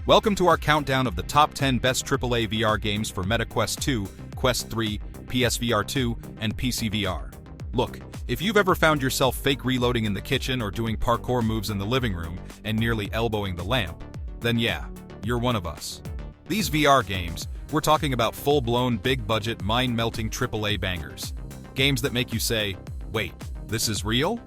Welcome to our countdown of the top 10 best AAA VR games for Meta Quest 2, Quest 3, PSVR 2, and PCVR. Look, if you've ever found yourself fake reloading in the kitchen or doing parkour moves in the living room and nearly elbowing the lamp, then yeah, you're one of us. These VR games, we're talking about full-blown, big-budget, mind-melting AAA bangers. Games that make you say, wait, this is real?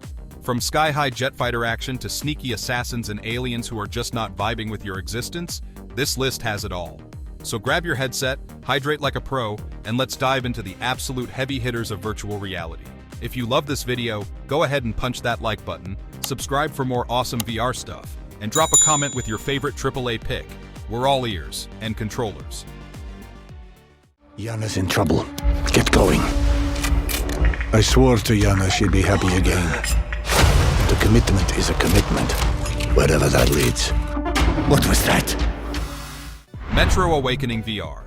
From sky-high jet fighter action to sneaky assassins and aliens who are just not vibing with your existence, this list has it all. So grab your headset, hydrate like a pro, and let's dive into the absolute heavy hitters of virtual reality. If you love this video, go ahead and punch that like button, subscribe for more awesome VR stuff, and drop a comment with your favorite AAA pick. We're all ears and controllers. Yana's in trouble. Get going. I swore to Yana she'd be happy again. The commitment is a commitment, wherever that leads. What was that? Metro Awakening VR.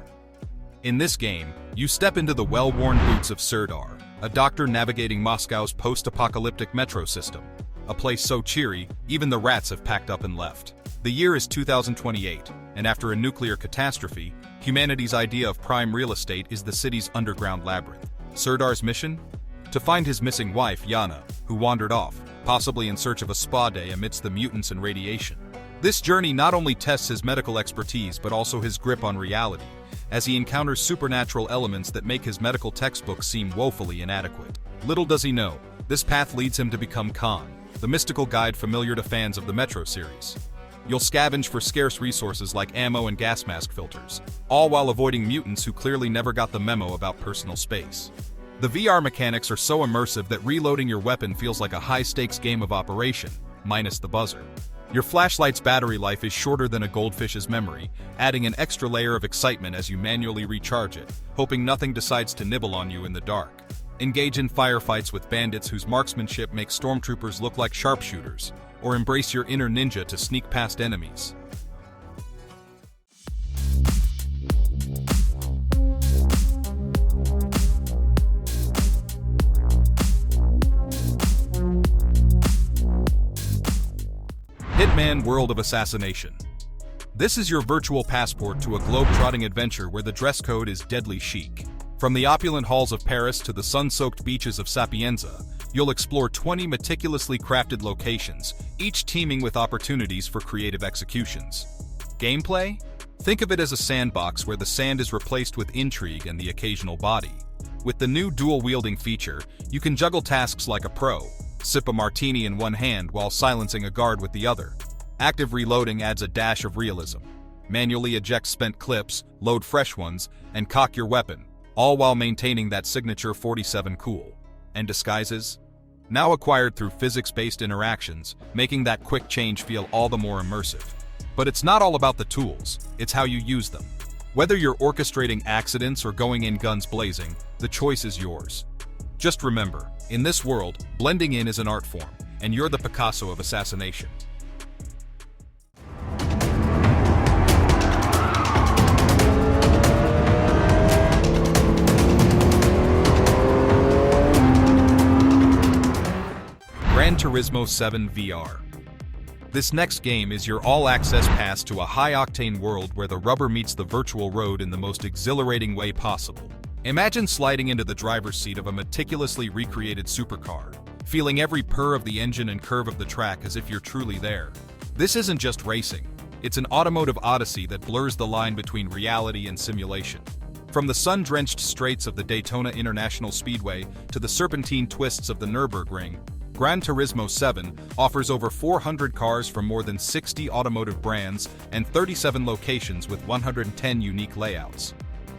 In this game, you step into the well-worn boots of Serdar, a doctor navigating Moscow's post-apocalyptic metro system. A place so cheery, even the rats have packed up and left. The year is 2028, and after a nuclear catastrophe, humanity's idea of prime real estate is the city's underground labyrinth. Serdar's mission? To find his missing wife, Yana, who wandered off, possibly in search of a spa day amidst the mutants and radiation. This journey not only tests his medical expertise but also his grip on reality, as he encounters supernatural elements that make his medical textbooks seem woefully inadequate. Little does he know, this path leads him to become Khan, the mystical guide familiar to fans of the Metro series. You'll scavenge for scarce resources like ammo and gas mask filters, all while avoiding mutants who clearly never got the memo about personal space. The VR mechanics are so immersive that reloading your weapon feels like a high-stakes game of operation, minus the buzzer. Your flashlight's battery life is shorter than a goldfish's memory, adding an extra layer of excitement as you manually recharge it, hoping nothing decides to nibble on you in the dark. Engage in firefights with bandits whose marksmanship makes stormtroopers look like sharpshooters, or embrace your inner ninja to sneak past enemies. HITMAN World of Assassination. This is your virtual passport to a globe-trotting adventure where the dress code is deadly chic. From the opulent halls of Paris to the sun-soaked beaches of Sapienza, you'll explore 20 meticulously crafted locations, each teeming with opportunities for creative executions. Gameplay? Think of it as a sandbox where the sand is replaced with intrigue and the occasional body. With the new dual-wielding feature, you can juggle tasks like a pro, sip a martini in one hand while silencing a guard with the other. Active reloading adds a dash of realism. Manually eject spent clips, load fresh ones, and cock your weapon, all while maintaining that signature 47 cool. And disguises? Now acquired through physics-based interactions, making that quick change feel all the more immersive. But it's not all about the tools, it's how you use them. Whether you're orchestrating accidents or going in guns blazing, the choice is yours. Just remember, in this world, blending in is an art form, and you're the Picasso of assassination. Gran Turismo 7 VR. This next game is your all-access pass to a high-octane world where the rubber meets the virtual road in the most exhilarating way possible. Imagine sliding into the driver's seat of a meticulously recreated supercar, feeling every purr of the engine and curve of the track as if you're truly there. This isn't just racing, it's an automotive odyssey that blurs the line between reality and simulation. From the sun-drenched straights of the Daytona International Speedway to the serpentine twists of the Nürburgring, Gran Turismo 7 offers over 400 cars from more than 60 automotive brands and 37 locations with 110 unique layouts.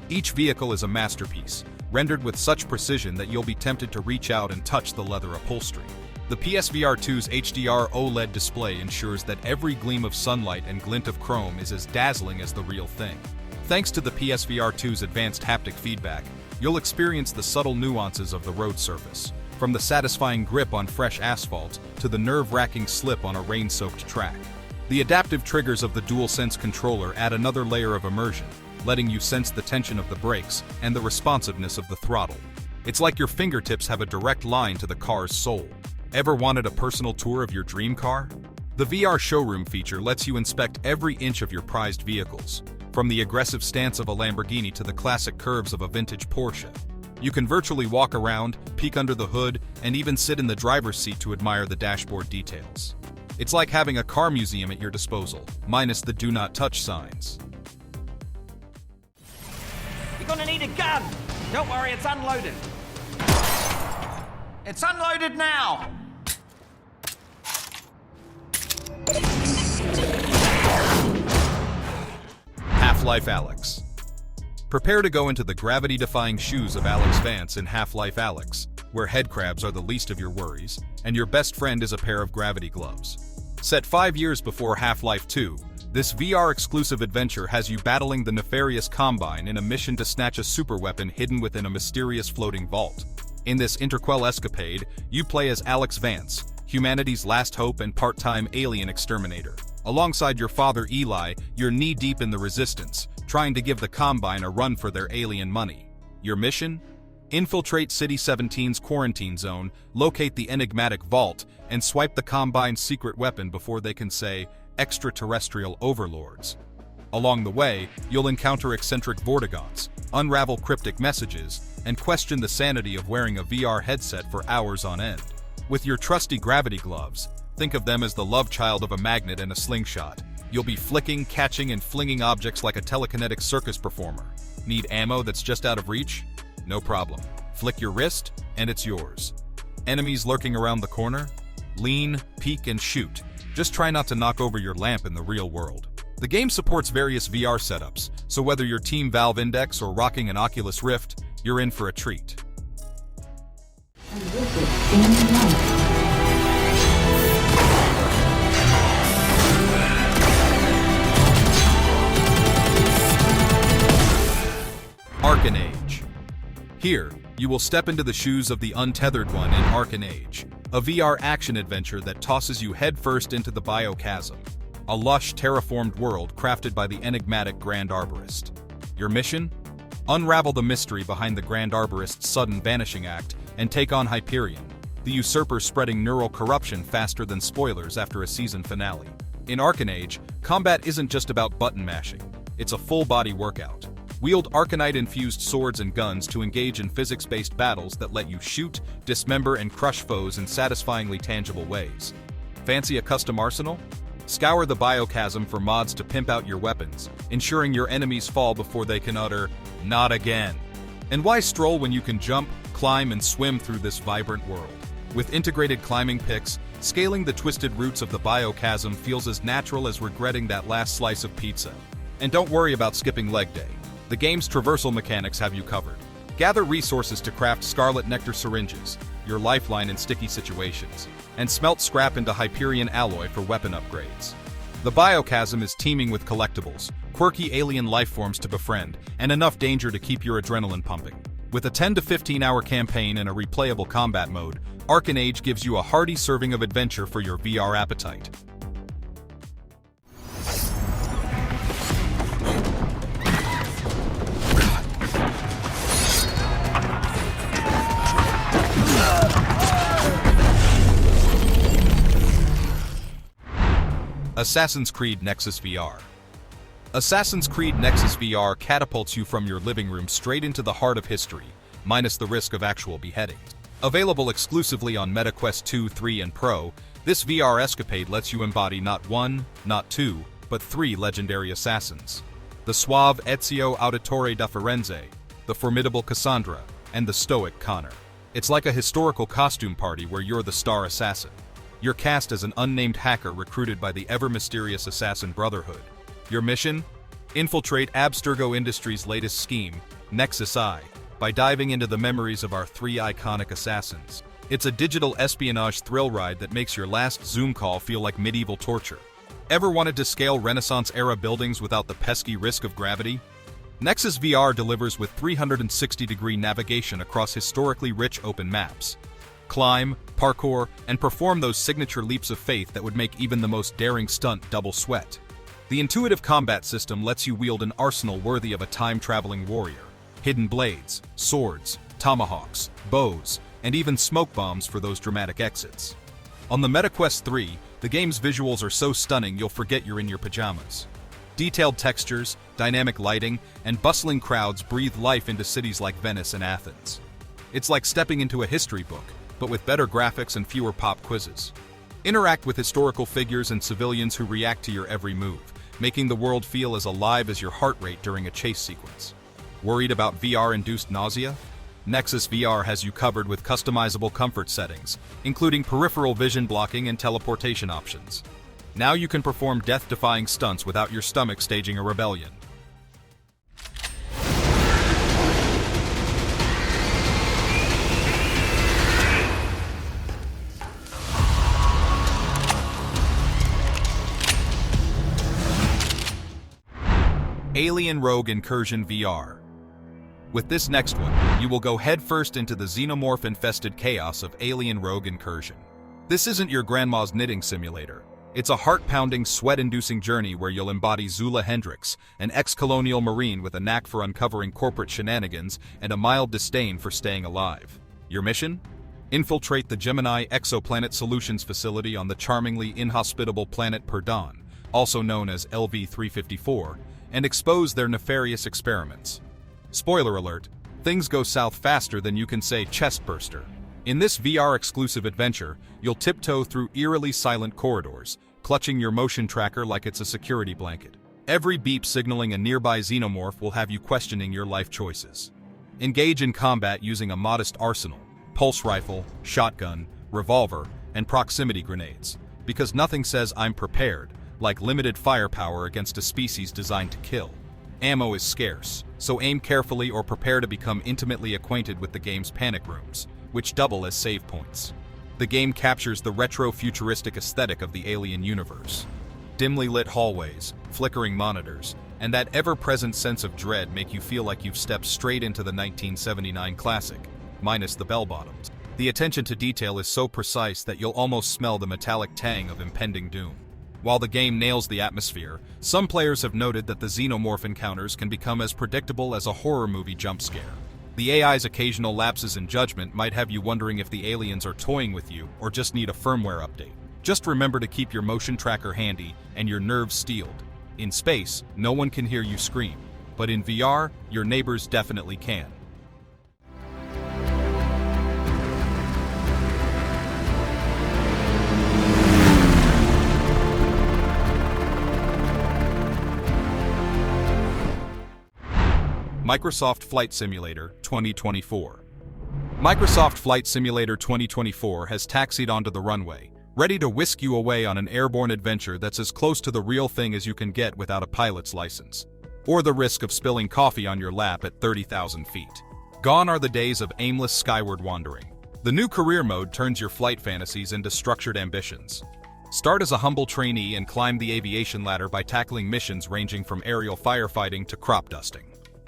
Each vehicle is a masterpiece, rendered with such precision that you'll be tempted to reach out and touch the leather upholstery. The PSVR 2's HDR OLED display ensures that every gleam of sunlight and glint of chrome is as dazzling as the real thing. Thanks to the PSVR 2's advanced haptic feedback, you'll experience the subtle nuances of the road surface, from the satisfying grip on fresh asphalt to the nerve-wracking slip on a rain-soaked track. The adaptive triggers of the DualSense controller add another layer of immersion, letting you sense the tension of the brakes and the responsiveness of the throttle. It's like your fingertips have a direct line to the car's soul. Ever wanted a personal tour of your dream car? The VR showroom feature lets you inspect every inch of your prized vehicles, from the aggressive stance of a Lamborghini to the classic curves of a vintage Porsche. You can virtually walk around, peek under the hood, and even sit in the driver's seat to admire the dashboard details. It's like having a car museum at your disposal, minus the do not touch signs. You're gonna need a gun! Don't worry, it's unloaded. It's unloaded now! Half-Life Alyx. Prepare to go into the gravity-defying shoes of Alyx Vance in Half-Life Alyx, where headcrabs are the least of your worries, and your best friend is a pair of gravity gloves. Set 5 years before Half-Life 2, this VR-exclusive adventure has you battling the nefarious Combine in a mission to snatch a superweapon hidden within a mysterious floating vault. In this interquel escapade, you play as Alyx Vance, humanity's last hope and part-time alien exterminator. Alongside your father Eli, you're knee-deep in the Resistance, trying to give the Combine a run for their alien money. Your mission? Infiltrate City 17's quarantine zone, locate the enigmatic vault, and swipe the Combine's secret weapon before they can say, extraterrestrial overlords. Along the way, you'll encounter eccentric Vortigaunts, unravel cryptic messages, and question the sanity of wearing a VR headset for hours on end. With your trusty gravity gloves, think of them as the love child of a magnet and a slingshot. You'll be flicking, catching, and flinging objects like a telekinetic circus performer. Need ammo that's just out of reach? No problem. Flick your wrist, and it's yours. Enemies lurking around the corner? Lean, peek, and shoot. Just try not to knock over your lamp in the real world. The game supports various VR setups, so whether you're Team Valve Index or rocking an Oculus Rift, you're in for a treat. Arken Age. Here, you will step into the shoes of the untethered one in Arken Age, a VR action adventure that tosses you headfirst into the biochasm, a lush, terraformed world crafted by the enigmatic Grand Arborist. Your mission? Unravel the mystery behind the Grand Arborist's sudden vanishing act and take on Hyperion, the usurper spreading neural corruption faster than spoilers after a season finale. In Arken Age, combat isn't just about button mashing, it's a full-body workout. Wield Arcanite-infused swords and guns to engage in physics-based battles that let you shoot, dismember, and crush foes in satisfyingly tangible ways. Fancy a custom arsenal? Scour the biochasm for mods to pimp out your weapons, ensuring your enemies fall before they can utter, "Not again." And why stroll when you can jump, climb, and swim through this vibrant world? With integrated climbing picks, scaling the twisted roots of the biochasm feels as natural as regretting that last slice of pizza. And don't worry about skipping leg day. The game's traversal mechanics have you covered. Gather resources to craft Scarlet Nectar syringes, your lifeline in sticky situations, and smelt scrap into Hyperion alloy for weapon upgrades. The biochasm is teeming with collectibles, quirky alien lifeforms to befriend, and enough danger to keep your adrenaline pumping. With a 10 to 15 hour campaign and a replayable combat mode, Arken Age gives you a hearty serving of adventure for your VR appetite. Assassin's Creed Nexus VR. Assassin's Creed Nexus VR catapults you from your living room straight into the heart of history, minus the risk of actual beheadings. Available exclusively on MetaQuest 2, 3, and Pro, this VR escapade lets you embody not one, not two, but three legendary assassins. The suave Ezio Auditore da Firenze, the formidable Cassandra, and the stoic Connor. It's like a historical costume party where you're the star assassin. You're cast as an unnamed hacker recruited by the ever-mysterious Assassin Brotherhood. Your mission? Infiltrate Abstergo Industries' latest scheme, Nexus I, by diving into the memories of our three iconic assassins. It's a digital espionage thrill ride that makes your last Zoom call feel like medieval torture. Ever wanted to scale Renaissance-era buildings without the pesky risk of gravity? Nexus VR delivers with 360-degree navigation across historically rich open maps. Climb, parkour, and perform those signature leaps of faith that would make even the most daring stunt double sweat. The intuitive combat system lets you wield an arsenal worthy of a time-traveling warrior. Hidden blades, swords, tomahawks, bows, and even smoke bombs for those dramatic exits. On the MetaQuest 3, The game's visuals are so stunning you'll forget you're in your pajamas. Detailed textures, dynamic lighting, and bustling crowds breathe life into cities like Venice and Athens. It's like stepping into a history book, but with better graphics and fewer pop quizzes. Interact with historical figures and civilians who react to your every move, making the world feel as alive as your heart rate during a chase sequence. Worried about VR-induced nausea? Nexus VR has you covered with customizable comfort settings, including peripheral vision blocking and teleportation options. Now you can perform death-defying stunts without your stomach staging a rebellion. Alien Rogue Incursion VR. With this next one, you will go headfirst into the xenomorph-infested chaos of Alien Rogue Incursion. This isn't your grandma's knitting simulator. It's a heart-pounding, sweat-inducing journey where you'll embody Zula Hendricks, an ex-colonial marine with a knack for uncovering corporate shenanigans and a mild disdain for staying alive. Your mission? Infiltrate the Gemini Exoplanet Solutions facility on the charmingly inhospitable planet Perdon, also known as LV-354, and expose their nefarious experiments. Spoiler alert, things go south faster than you can say chestburster. In this VR-exclusive adventure, you'll tiptoe through eerily silent corridors, clutching your motion tracker like it's a security blanket. Every beep signaling a nearby xenomorph will have you questioning your life choices. Engage in combat using a modest arsenal, pulse rifle, shotgun, revolver, and proximity grenades, because nothing says "I'm prepared" like limited firepower against a species designed to kill. Ammo is scarce, so aim carefully or prepare to become intimately acquainted with the game's panic rooms, which double as save points. The game captures the retro-futuristic aesthetic of the Alien universe. Dimly lit hallways, flickering monitors, and that ever-present sense of dread make you feel like you've stepped straight into the 1979 classic, minus the bell-bottoms. The attention to detail is so precise that you'll almost smell the metallic tang of impending doom. While the game nails the atmosphere, some players have noted that the xenomorph encounters can become as predictable as a horror movie jump scare. The AI's occasional lapses in judgment might have you wondering if the aliens are toying with you or just need a firmware update. Just remember to keep your motion tracker handy and your nerves steeled. In space, no one can hear you scream, but in VR, your neighbors definitely can. Microsoft Flight Simulator 2024. Microsoft Flight Simulator 2024 has taxied onto the runway, ready to whisk you away on an airborne adventure that's as close to the real thing as you can get without a pilot's license, or the risk of spilling coffee on your lap at 30,000 feet. Gone are the days of aimless skyward wandering. The new career mode turns your flight fantasies into structured ambitions. Start as a humble trainee and climb the aviation ladder by tackling missions ranging from aerial firefighting to crop dusting.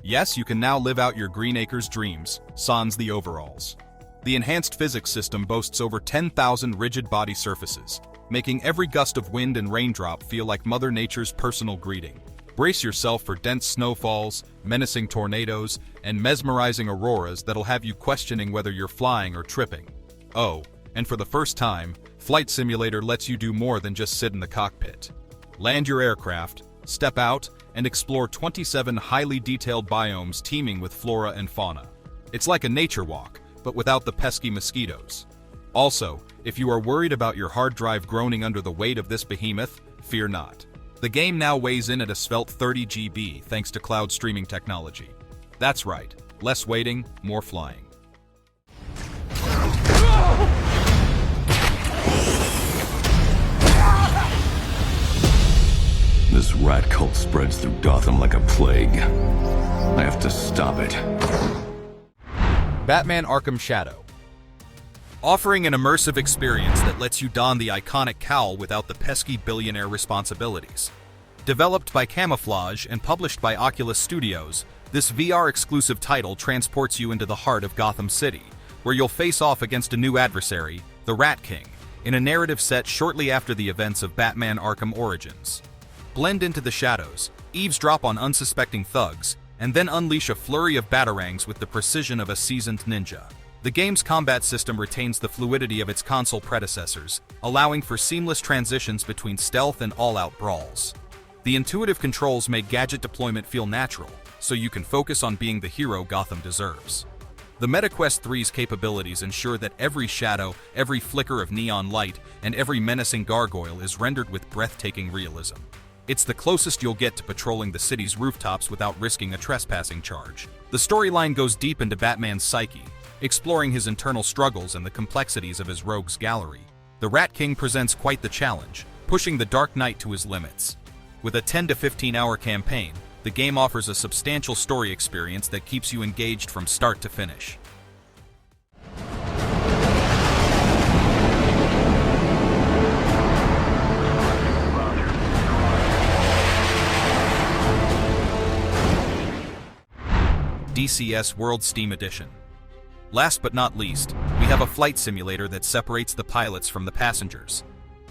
Yes, you can now live out your Green Acres dreams, sans the overalls. The enhanced physics system boasts over 10,000 rigid body surfaces, making every gust of wind and raindrop feel like Mother Nature's personal greeting. Brace yourself for dense snowfalls, menacing tornadoes, and mesmerizing auroras that'll have you questioning whether you're flying or tripping. Oh, and for the first time, Flight Simulator lets you do more than just sit in the cockpit. Land your aircraft, step out, and explore 27 highly detailed biomes teeming with flora and fauna. It's like a nature walk, but without the pesky mosquitoes. Also, if you are worried about your hard drive groaning under the weight of this behemoth, fear not. The game now weighs in at a svelte 30 GB thanks to cloud streaming technology. That's right, less waiting, more flying. This rat cult spreads through Gotham like a plague. I have to stop it. Batman Arkham Shadow. Offering an immersive experience that lets you don the iconic cowl without the pesky billionaire responsibilities. Developed by Camouflage and published by Oculus Studios, this VR-exclusive title transports you into the heart of Gotham City, where you'll face off against a new adversary, the Rat King, in a narrative set shortly after the events of Batman Arkham Origins. Blend into the shadows, eavesdrop on unsuspecting thugs, and then unleash a flurry of batarangs with the precision of a seasoned ninja. The game's combat system retains the fluidity of its console predecessors, allowing for seamless transitions between stealth and all-out brawls. The intuitive controls make gadget deployment feel natural, so you can focus on being the hero Gotham deserves. The MetaQuest 3's capabilities ensure that every shadow, every flicker of neon light, and every menacing gargoyle is rendered with breathtaking realism. It's the closest you'll get to patrolling the city's rooftops without risking a trespassing charge. The storyline goes deep into Batman's psyche, exploring his internal struggles and the complexities of his rogues gallery. The Rat King presents quite the challenge, pushing the Dark Knight to his limits. With a 10 to 15 hour campaign, the game offers a substantial story experience that keeps you engaged from start to finish. DCS World Steam Edition. Last but not least, we have a flight simulator that separates the pilots from the passengers.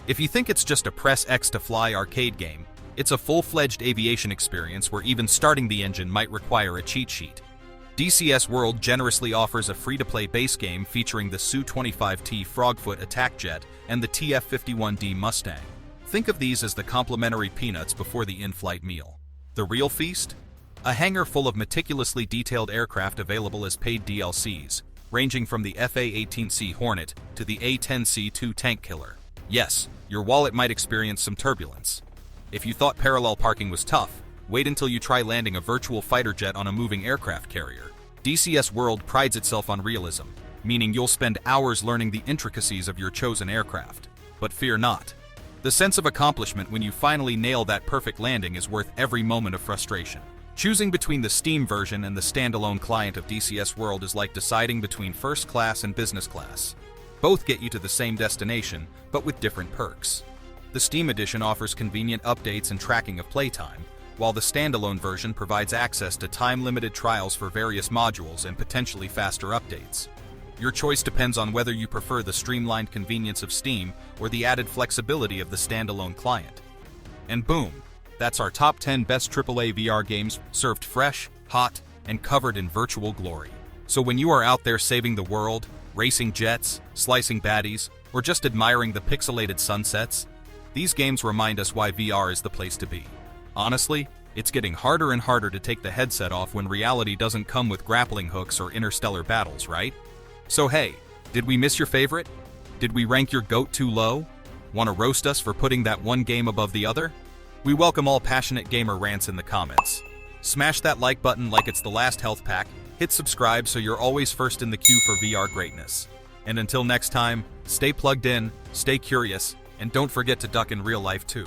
If you think it's just a press X to fly arcade game, it's a full-fledged aviation experience where even starting the engine might require a cheat sheet. DCS World generously offers a free-to-play base game featuring the Su-25T Frogfoot attack jet and the TF-51D Mustang. Think of these as the complimentary peanuts before the in-flight meal. The real feast? A hangar full of meticulously detailed aircraft available as paid DLCs, ranging from the FA-18C Hornet to the A-10C2 Tank Killer. Yes, your wallet might experience some turbulence. If you thought parallel parking was tough, wait until you try landing a virtual fighter jet on a moving aircraft carrier. DCS World prides itself on realism, meaning you'll spend hours learning the intricacies of your chosen aircraft. But fear not. The sense of accomplishment when you finally nail that perfect landing is worth every moment of frustration. Choosing between the Steam version and the standalone client of DCS World is like deciding between first class and business class. Both get you to the same destination, but with different perks. The Steam Edition offers convenient updates and tracking of playtime, while the standalone version provides access to time-limited trials for various modules and potentially faster updates. Your choice depends on whether you prefer the streamlined convenience of Steam or the added flexibility of the standalone client. And boom, that's our top 10 best AAA VR games served fresh, hot, and covered in virtual glory. So when you are out there saving the world, racing jets, slicing baddies, or just admiring the pixelated sunsets, these games remind us why VR is the place to be. Honestly, it's getting harder and harder to take the headset off when reality doesn't come with grappling hooks or interstellar battles, right? So hey, did we miss your favorite? Did we rank your GOAT too low? Want to roast us for putting that one game above the other? We welcome all passionate gamer rants in the comments. Smash that like button like it's the last health pack, hit subscribe so you're always first in the queue for VR greatness. And until next time, stay plugged in, stay curious, and don't forget to duck in real life too.